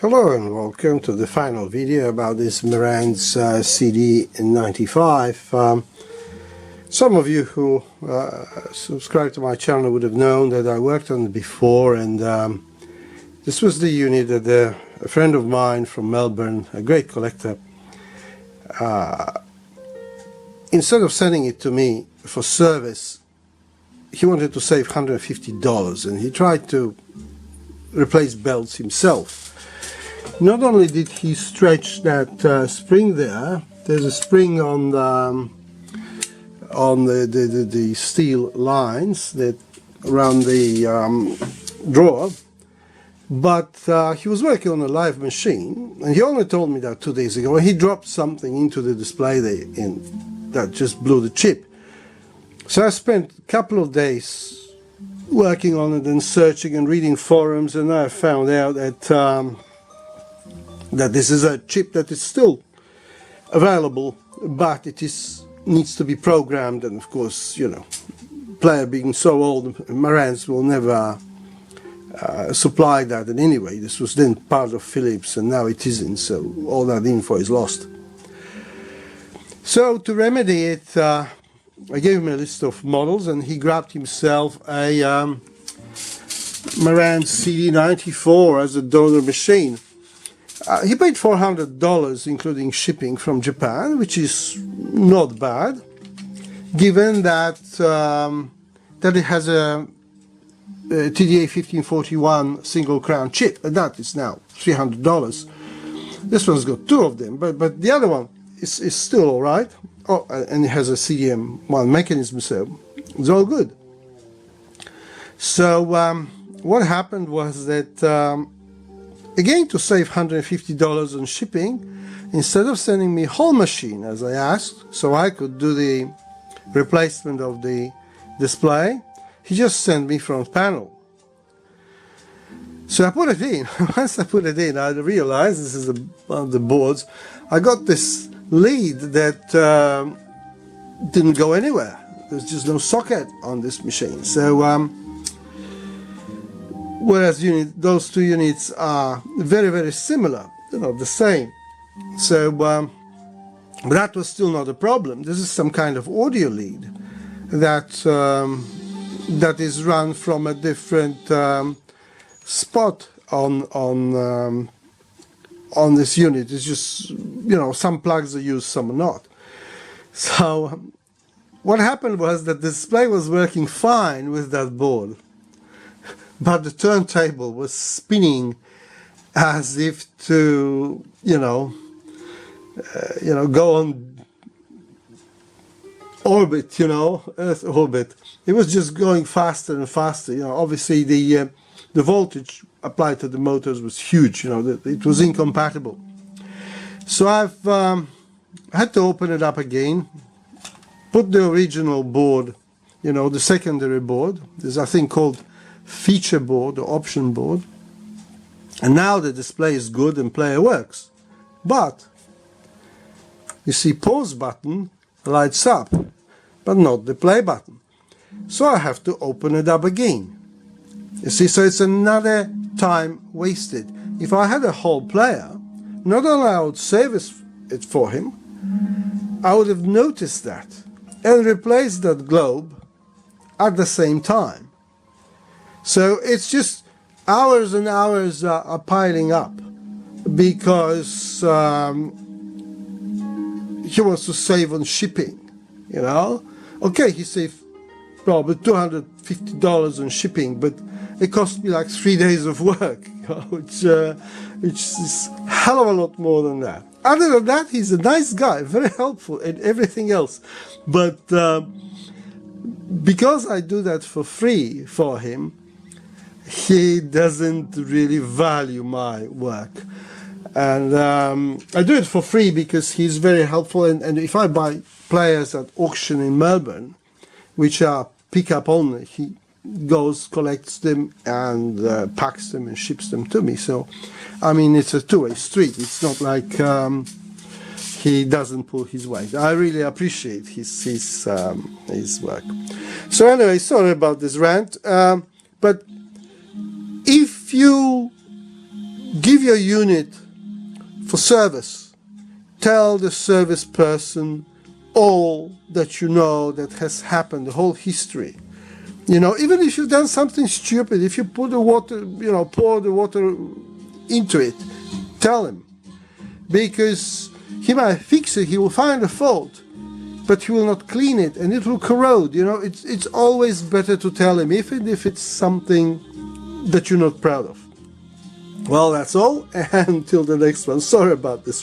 Hello and welcome to the final video about this Marantz CD-95. Some of you who subscribe to my channel would have known that I worked on it before, and this was the unit that a friend of mine from Melbourne, a great collector, instead of sending it to me for service, he wanted to save $150, and he tried to replace belts himself. Not only did he stretch that spring there's a spring on the steel lines that around the drawer, but he was working on a live machine, and he only told me that 2 days ago. He dropped something into the display there and that just blew the chip. So I spent a couple of days working on it and searching and reading forums, and I found out that that this is a chip that is still available, but it needs to be programmed, and of course, you know, player being so old, Marantz will never supply that in any way. This was then part of Philips, and now it isn't, so all that info is lost. So to remedy it, I gave him a list of models, and he grabbed himself a Marantz CD-94 as a donor machine. He paid $400 including shipping from Japan, which is not bad, given that that it has a TDA-1541 single crown chip, and that is now $300. This one's got two of them, but the other one is still all right. Oh, and it has a CDM-1 mechanism, so it's all good. So what happened was that, again, to save $150 on shipping, instead of sending me whole machine as I asked, so I could do the replacement of the display, he just sent me front panel. So I put it in. Once I put it in, I realized this is one of the boards. I got this lead that didn't go anywhere. There's just no socket on this machine. So whereas those two units are very, very similar, they're not the same. So but that was still not a problem. This is some kind of audio lead that that is run from a different spot on this unit. It's just, you know, some plugs are used, some are not. So what happened was that the display was working fine with that board, but the turntable was spinning as if to, you know, go on orbit, you know, Earth orbit. It was just going faster and faster. You know, obviously the voltage applied to the motors was huge. You know, it was incompatible. So I've had to open it up again, put the original board, you know, the secondary board. There's a thing called feature board or option board, and now the display is good and player works. But you see, pause button lights up, but not the play button. So I have to open it up again. You see, so it's another time wasted. If I had a whole player, not only I would save it for him, I would have noticed that and replaced that globe at the same time. So it's just hours and hours are piling up because he wants to save on shipping, you know. Okay, he saved probably $250 on shipping, but it cost me like 3 days of work, which is a hell of a lot more than that. Other than that, he's a nice guy, very helpful and everything else. But because I do that for free for him, he doesn't really value my work. And I do it for free because he's very helpful. And if I buy players at auction in Melbourne, which are pick-up only, he goes, collects them, and packs them and ships them to me. So, I mean, it's a two-way street. It's not like he doesn't pull his weight. I really appreciate his work. So anyway, sorry about this rant, but if you give your unit for service. Tell the service person all that you know that has happened, the whole history. You know, even if you've done something stupid, if you put the water, you know, pour the water into it, tell him. Because he might fix it, he will find a fault, but he will not clean it and it will corrode. You know, it's always better to tell him, even if it's something that you're not proud of. Well, that's all, and until the next one. Sorry about this.